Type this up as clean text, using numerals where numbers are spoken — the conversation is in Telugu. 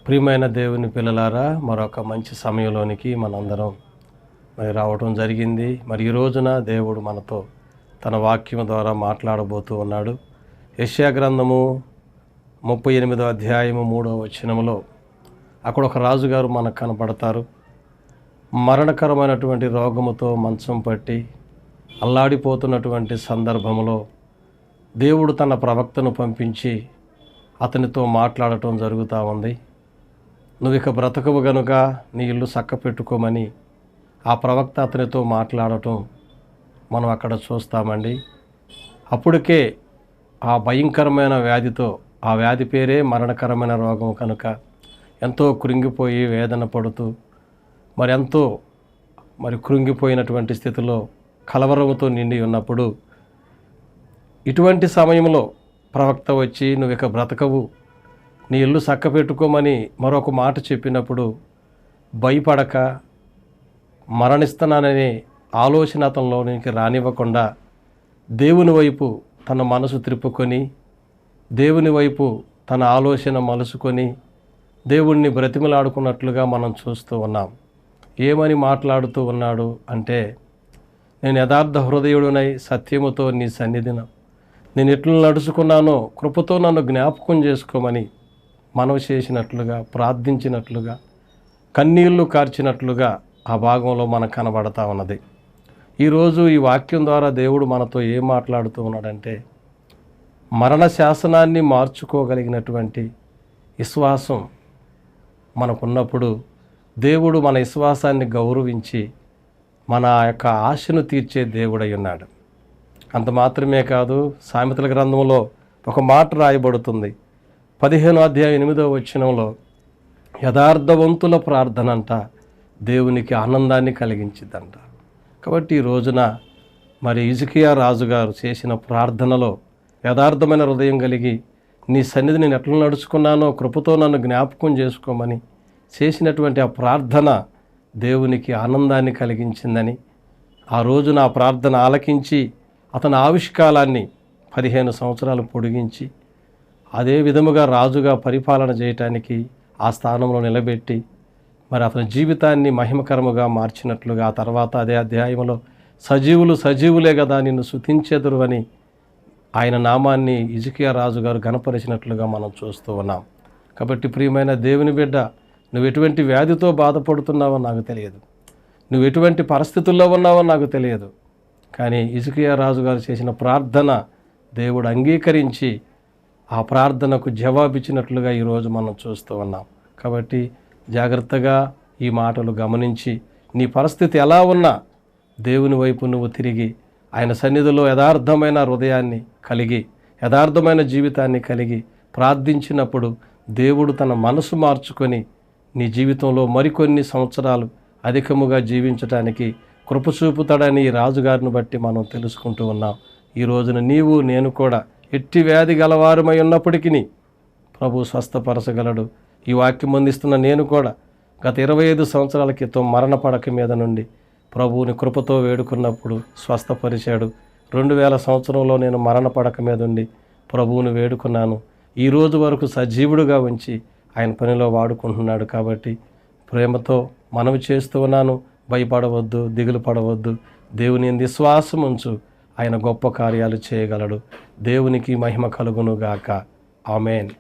ప్రియమైన దేవుని పిల్లలారా, మరొక మంచి సమయంలోనికి మనందరం రావటం జరిగింది. ఈ రోజున దేవుడు మనతో తన వాక్యం ద్వారా మాట్లాడబోతూ ఉన్నాడు. యెషయా గ్రంథము 38వ అధ్యాయము 3వ వచనములో అక్కడ ఒక రాజుగారు మనకు కనపడతారు. మరణకరమైనటువంటి రోగముతో మంచం పట్టి అల్లాడిపోతున్నటువంటి సందర్భంలో దేవుడు తన ప్రవక్తను పంపించి అతనితో మాట్లాడటం జరుగుతూ ఉంది. నువ్వు ఇక బ్రతకవు గనుక నీ ఇల్లు చక్కపెట్టుకోమని ఆ ప్రవక్త అతనితో మాట్లాడటం మనం అక్కడ చూస్తామండి. అప్పటికే ఆ భయంకరమైన వ్యాధితో, ఆ వ్యాధి పేరే మరణకరమైన రోగం కనుక ఎంతో కృంగిపోయి వేదన పడుతూ ఎంతో కృంగిపోయినటువంటి స్థితిలో కలవరముతో నిండి ఉన్నప్పుడు ఇటువంటి సమయంలో ప్రవక్త వచ్చి నువ్వు ఇక బ్రతకవు, నీ ఇల్లు చక్కపెట్టుకోమని మరొక మాట చెప్పినప్పుడు భయపడక మరణిస్తున్నాననే ఆలోచన అతనిలోనికి రానివ్వకుండా దేవుని వైపు తన మనసు త్రిప్పుకొని, దేవుని వైపు తన ఆలోచన మలుసుకొని దేవుణ్ణి బ్రతిమలాడుకున్నట్లుగా మనం చూస్తూ ఉన్నాం. ఏమని మాట్లాడుతూ ఉన్నాడు అంటే, నేను యథార్థ హృదయుడునై సత్యముతో నీ సన్నిధిన నేను ఎట్లు నడుచుకున్నానో కృపతో నన్ను జ్ఞాపకం చేసుకోమని మనవి చేసినట్లుగా, ప్రార్థించినట్లుగా, కన్నీళ్లు కార్చినట్లుగా ఆ భాగంలో మనకు కనబడతా ఉన్నది. ఈరోజు ఈ వాక్యం ద్వారా దేవుడు మనతో ఏం మాట్లాడుతూ ఉన్నాడంటే, మరణ శాసనాన్ని మార్చుకోగలిగినటువంటి విశ్వాసం మనకున్నప్పుడు దేవుడు మన విశ్వాసాన్ని గౌరవించి మన యొక్క ఆశను తీర్చే దేవుడై ఉన్నాడు. అంత మాత్రమే కాదు, సామెతల గ్రంథంలో ఒక మాట రాయబడుతుంది. 15వ అధ్యాయం 8వ వచనంలో యథార్థవంతుల ప్రార్థన అంట దేవునికి ఆనందాన్ని కలిగించిద్దంట. కాబట్టి ఈ రోజున హిజ్కియా రాజుగారు చేసిన ప్రార్థనలో యథార్థమైన హృదయం కలిగి నీ సన్నిధి నేను ఎట్లా నడుచుకున్నానో కృపతో నన్ను జ్ఞాపకం చేసుకోమని చేసినటువంటి ఆ ప్రార్థన దేవునికి ఆనందాన్ని కలిగించిందని, ఆ రోజున ఆ ప్రార్థన ఆలకించి అతని ఆయుష్కాలాన్ని 15 సంవత్సరాలు పొడిగించి అదే విధముగా రాజుగా పరిపాలన చేయటానికి ఆ స్థానంలో నిలబెట్టి అతని జీవితాన్ని మహిమకరముగా మార్చినట్లుగా ఆ తర్వాత అదే అధ్యాయంలో సజీవులే కదా నిన్ను స్తుతించెదరు అని ఆయన నామాన్ని హిజ్కియా రాజుగారు ఘనపరిచినట్లుగా మనం చూస్తూ ఉన్నాం. కాబట్టి ప్రియమైన దేవుని బిడ్డ, నువ్వు ఎటువంటి వ్యాధితో బాధపడుతున్నావో నాకు తెలియదు, నువ్వు ఎటువంటి పరిస్థితుల్లో ఉన్నావో నాకు తెలియదు, కానీ హిజ్కియా రాజుగారు చేసిన ప్రార్థన దేవుడు అంగీకరించి ఆ ప్రార్థనకు జవాబిచ్చినట్లుగా ఈరోజు మనం చూస్తూ ఉన్నాం. కాబట్టి జాగ్రత్తగా ఈ మాటలు గమనించి నీ పరిస్థితి ఎలా ఉన్నా దేవుని వైపు నువ్వు తిరిగి ఆయన సన్నిధిలో యథార్థమైన హృదయాన్ని కలిగి, యథార్థమైన జీవితాన్ని కలిగి ప్రార్థించినప్పుడు దేవుడు తన మనసు మార్చుకొని నీ జీవితంలో మరికొన్ని సంవత్సరాలు అధికముగా జీవించటానికి కృప చూపుతాడని ఈ రాజుగారిని బట్టి మనం తెలుసుకుంటూ ఉన్నాం. ఈ రోజున నీవు నేను కూడా ఎట్టి వ్యాధి గలవారమై ఉన్నప్పటికీ ప్రభు స్వస్థపరచగలడు. ఈ వాక్యం అందిస్తున్న నేను కూడా గత 25 సంవత్సరాల క్రితం మరణ పడక మీద నుండి ప్రభువుని కృపతో వేడుకున్నప్పుడు స్వస్థపరిచాడు. 2000 సంవత్సరంలో నేను మరణ పడక మీద ఉండి ప్రభువుని వేడుకున్నాను. ఈ రోజు వరకు సజీవుడుగా ఉంచి ఆయన పనిలో వాడుకుంటున్నాడు. కాబట్టి ప్రేమతో మనవి చేస్తూ ఉన్నాను, భయపడవద్దు, దిగులు పడవద్దు, దేవుని యందు విశ్వాసం ఉంచు, ఆయన గొప్ప కార్యాలు చేయగలడు. దేవునికి మహిమ కలుగును గాక. ఆమేన్.